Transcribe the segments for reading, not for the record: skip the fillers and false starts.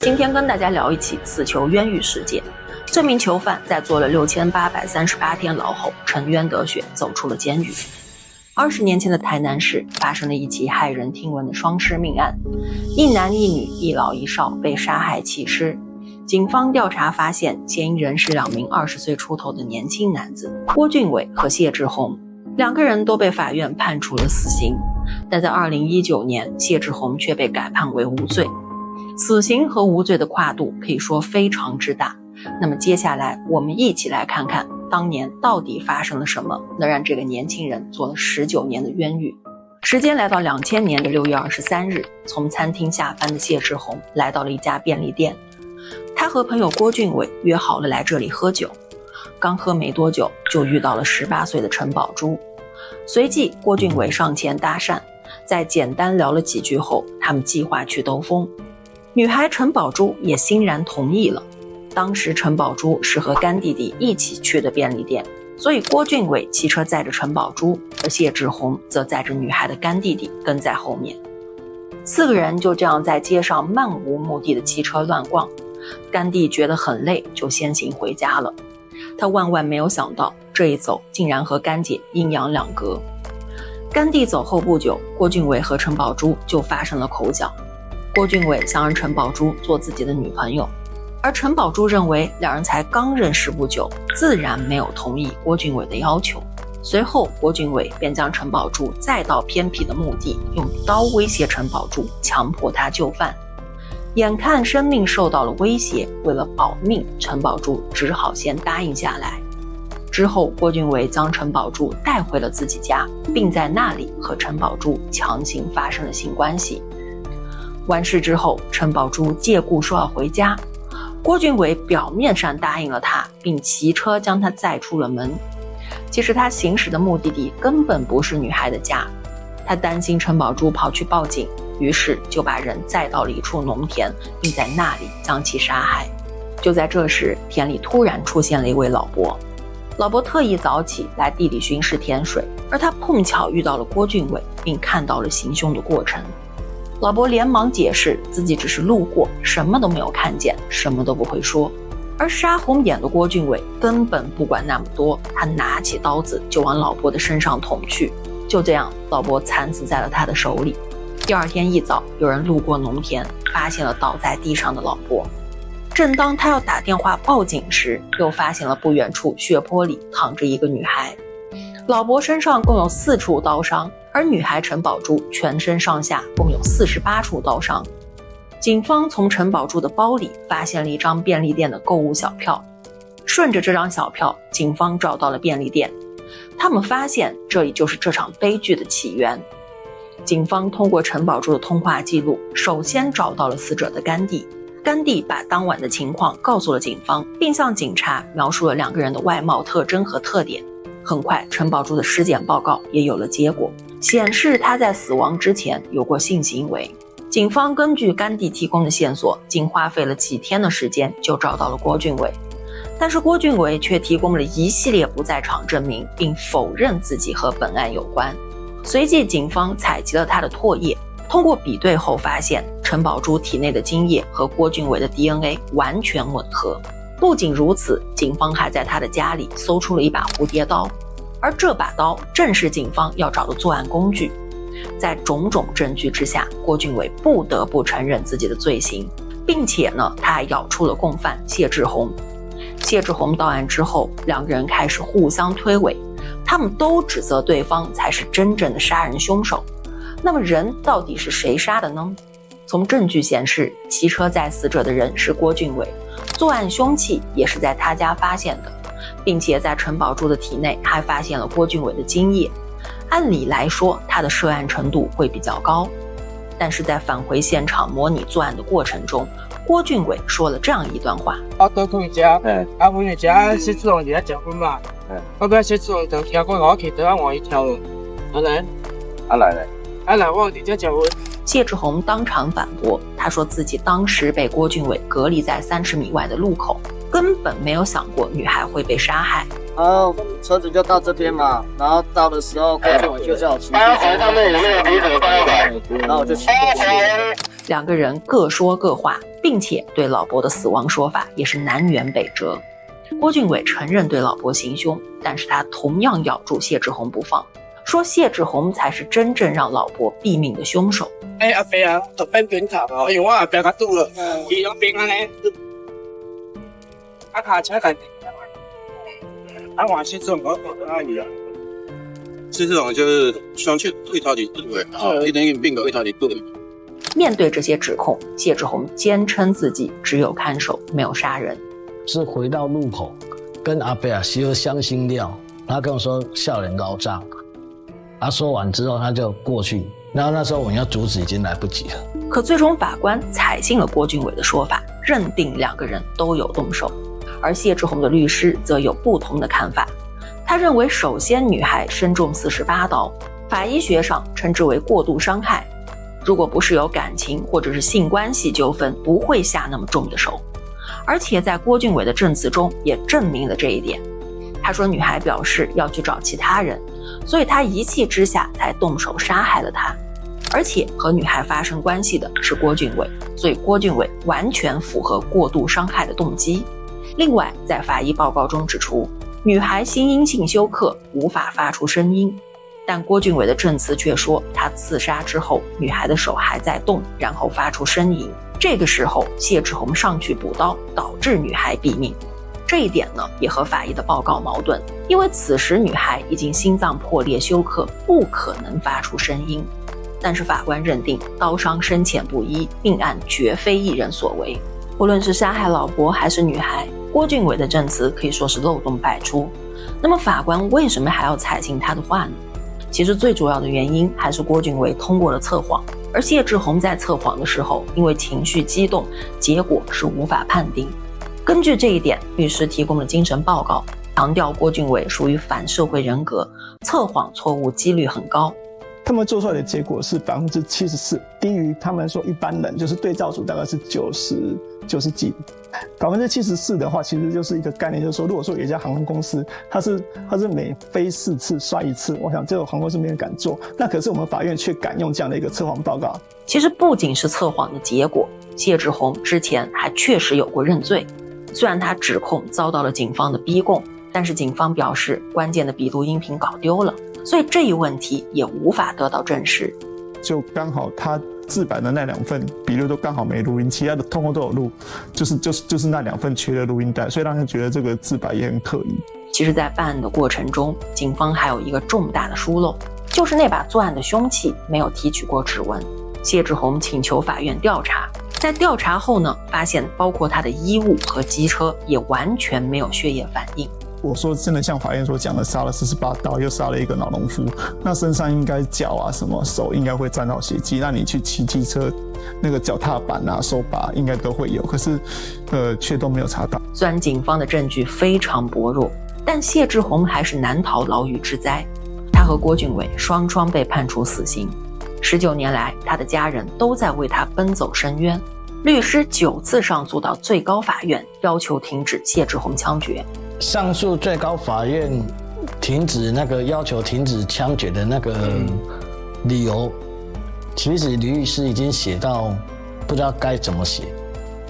今天跟大家聊一起死囚冤狱事件。这名囚犯在坐了6838天牢后，沉冤得雪，走出了监狱。20年前的台南市发生了一起骇人听闻的双尸命案，一男一女，一老一少被杀害弃尸。警方调查发现，嫌疑人是2名20岁出头的年轻男子郭俊伟和谢志宏，2个人都被法院判处了死刑，但在2019年，谢志宏却被改判为无罪。死刑和无罪的跨度可以说非常之大。那么接下来我们一起来看看当年到底发生了什么，能让这个年轻人做了19年的冤狱。时间来到2000年的6月23日，从餐厅下班的谢志宏来到了一家便利店，他和朋友郭俊伟约好了来这里喝酒。刚喝没多久，就遇到了18岁的陈宝珠。随即郭俊伟上前搭讪，在简单聊了几句后，他们计划去兜风。女孩陈宝珠也欣然同意了。当时陈宝珠是和干弟弟一起去的便利店，所以郭俊伟骑车载着陈宝珠，而谢志宏则载着女孩的干弟弟跟在后面。4个人就这样在街上漫无目的的骑车乱逛。干弟觉得很累，就先行回家了。他万万没有想到，这一走竟然和干姐阴阳两隔。干弟走后不久，郭俊伟和陈宝珠就发生了口角。郭俊伟想让陈宝珠做自己的女朋友，而陈宝珠认为2人才刚认识不久，自然没有同意郭俊伟的要求。随后郭俊伟便将陈宝珠载到偏僻的墓地，用刀威胁陈宝珠，强迫她就范。眼看生命受到了威胁，为了保命，陈宝珠只好先答应下来。之后郭俊伟将陈宝珠带回了自己家，并在那里和陈宝珠强行发生了性关系。完事之后，陈宝珠借故说要回家，郭俊伟表面上答应了他，并骑车将他载出了门。其实他行驶的目的地根本不是女孩的家，他担心陈宝珠跑去报警，于是就把人载到了一处农田，并在那里将其杀害。就在这时，田里突然出现了一位老伯。老伯特意早起来地里巡视田水，而他碰巧遇到了郭俊伟，并看到了行凶的过程。老伯连忙解释自己只是路过，什么都没有看见，什么都不会说。而杀红眼的郭俊伟根本不管那么多，他拿起刀子就往老伯的身上捅去。就这样，老伯惨死在了他的手里。第二天一早，有人路过农田，发现了倒在地上的老伯。正当他要打电话报警时，又发现了不远处血泊里躺着一个女孩。老伯身上共有4处刀伤，而女孩陈宝珠全身上下共有48处刀伤。警方从陈宝珠的包里发现了一张便利店的购物小票，顺着这张小票，警方找到了便利店。他们发现这里就是这场悲剧的起源。警方通过陈宝珠的通话记录，首先找到了死者的干弟。干弟把当晚的情况告诉了警方，并向警察描述了2个人的外貌特征和特点。很快，陈宝珠的尸检报告也有了结果，显示他在死亡之前有过性行为。警方根据干弟提供的线索，仅花费了几天的时间就找到了郭俊伟。但是郭俊伟却提供了一系列不在场证明，并否认自己和本案有关。随即警方采集了他的唾液，通过比对后发现陈宝珠体内的精液和郭俊伟的 DNA 完全吻合。不仅如此，警方还在他的家里搜出了一把蝴蝶刀，而这把刀正是警方要找的作案工具。在种种证据之下，郭俊伟不得不承认自己的罪行，并且呢，他还咬出了共犯谢志宏。谢志宏到案之后，2个人开始互相推诿，他们都指责对方才是真正的杀人凶手。那么人到底是谁杀的呢？从证据显示，骑车载死者的人是郭俊伟，作案凶器也是在他家发现的，并且在陈宝珠的体内还发现了郭俊伟的精液。按理来说，他的涉案程度会比较高，但是在返回现场模拟作案的过程中，郭俊伟说了这样一段话：我倒去家，啊，回家谢志宏在结婚嘛，我跟谢志宏就听讲我去倒换一条路，来，我伫这结婚。谢志宏当场反驳，他说自己当时被郭俊伟隔离在30米外的路口，根本没有想过女孩会被杀害。然后车子就到这边嘛，然后到的时候郭俊伟就叫我骑过去，然后我就骑过去。2个人各说各话，并并且对老伯的死亡说法也是南辕北辙。郭俊伟承认对老伯行凶，但是他同样咬住谢志宏不放，说谢志宏才是真正让老伯毙命的凶手。阿伯啊，特别扁头哦，因为我阿伯甲拄了，伊用病安尼，卡车在，换谢志宏我阿姨啊。谢志宏就是双去对头伫对的，一点病个对头伫对。面对这些指控，谢志宏坚称自己只有看守，没有杀人。是回到路口跟阿伯洗香辛料，他跟我说笑脸高涨，他说完之后他就过去，然后那时候我们要阻止已经来不及了。可最终法官采信了郭俊伟的说法，认定两个人都有动手，而谢志宏的律师则有不同的看法。他认为，首先女孩身中48刀，法医学上称之为过度伤害，如果不是有感情或者是性关系纠纷，不会下那么重的手。而且在郭俊伟的证词中也证明了这一点。他说女孩表示要去找其他人，所以他一气之下才动手杀害了她。而且和女孩发生关系的是郭俊伟，所以郭俊伟完全符合过度伤害的动机。另外，在法医报告中指出，女孩心因性休克，无法发出声音，但郭俊伟的证词却说他刺杀之后，女孩的手还在动，然后发出呻吟。这个时候谢志宏上去补刀，导致女孩毙命。这一点呢，也和法医的报告矛盾，因为此时女孩已经心脏破裂休克，不可能发出声音。但是法官认定刀伤深浅不一，命案绝非一人所为。无论是杀害老伯还是女孩，郭俊伟的证词可以说是漏洞百出。那么法官为什么还要采信他的话呢？其实最主要的原因还是郭俊伟通过了测谎，而谢志宏在测谎的时候因为情绪激动，结果是无法判定。根据这一点，律师提供了精神报告，强调郭俊伟属于反社会人格，测谎错误几率很高。他们做出来的结果是74%，低于他们说一般人，就是对照组大概是90几。74%的话，其实就是一个概念，就是说，如果说有一家航空公司，它是每飞4次摔1次，我想这种航空公司没人敢做。那可是我们法院却敢用这样的一个测谎报告。其实不仅是测谎的结果，谢志宏之前还确实有过认罪。虽然他指控遭到了警方的逼供，但是警方表示关键的笔录音频搞丢了，所以这一问题也无法得到证实。就刚好他自版的那2份笔录都刚好没录音，其他的通通都有录，就是那2份缺的录音带，所以让人觉得这个自白也很刻意。其实在办案的过程中，警方还有一个重大的疏漏，就是那把作案的凶器没有提取过指纹。谢志宏请求法院调查，在调查后呢，发现包括他的衣物和机车也完全没有血液反应。我说真的，像法院所讲的，杀了48刀，又杀了一个老农夫，那身上应该脚啊什么手应该会沾到血迹，那你去骑机车，那个脚踏板啊手把应该都会有，可是却都没有查到。虽然警方的证据非常薄弱，但谢志宏还是难逃牢狱之灾。他和郭俊伟双双被判处死刑，19年来他的家人都在为他奔走申冤，律师9次上诉到最高法院，要求停止谢志宏枪决。上诉最高法院停止要求停止枪决的那个理由，其实律师已经写到不知道该怎么写，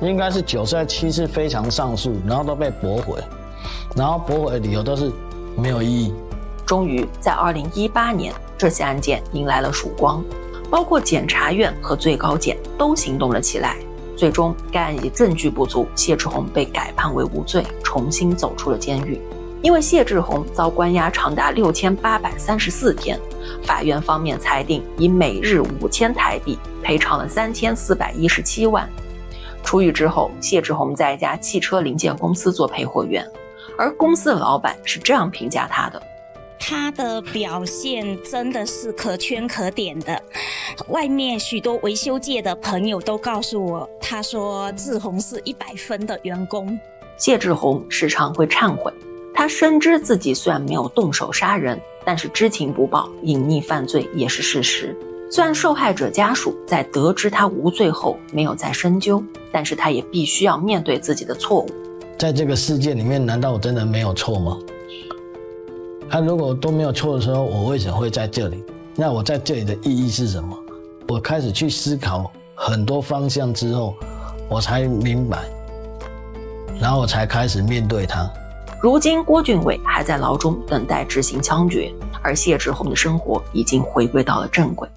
应该是9次还7次非常上诉，然后都被驳回，然后驳回的理由都是没有意义。终于在2018年，这起案件迎来了曙光，包括检察院和最高检都行动了起来。最终该案以证据不足，谢志宏被改判为无罪，重新走出了监狱。因为谢志宏遭关押长达6834天，法院方面裁定以每日5000台币赔偿了3417万。出狱之后，谢志宏在一家汽车零件公司做配货员，而公司的老板是这样评价他的：他的表现真的是可圈可点的，外面许多维修界的朋友都告诉我，他说志宏是100分的员工。谢志宏时常会忏悔，他深知自己虽然没有动手杀人，但是知情不报、隐匿犯罪也是事实。虽然受害者家属在得知他无罪后没有再深究，但是他也必须要面对自己的错误。在这个事件里面，难道我真的没有错吗？他如果都没有错的时候，我为什么会在这里？那我在这里的意义是什么？我开始去思考很多方向之后，我才明白，然后我才开始面对他。如今郭俊伟还在牢中等待执行枪决，而谢志宏的生活已经回归到了正轨。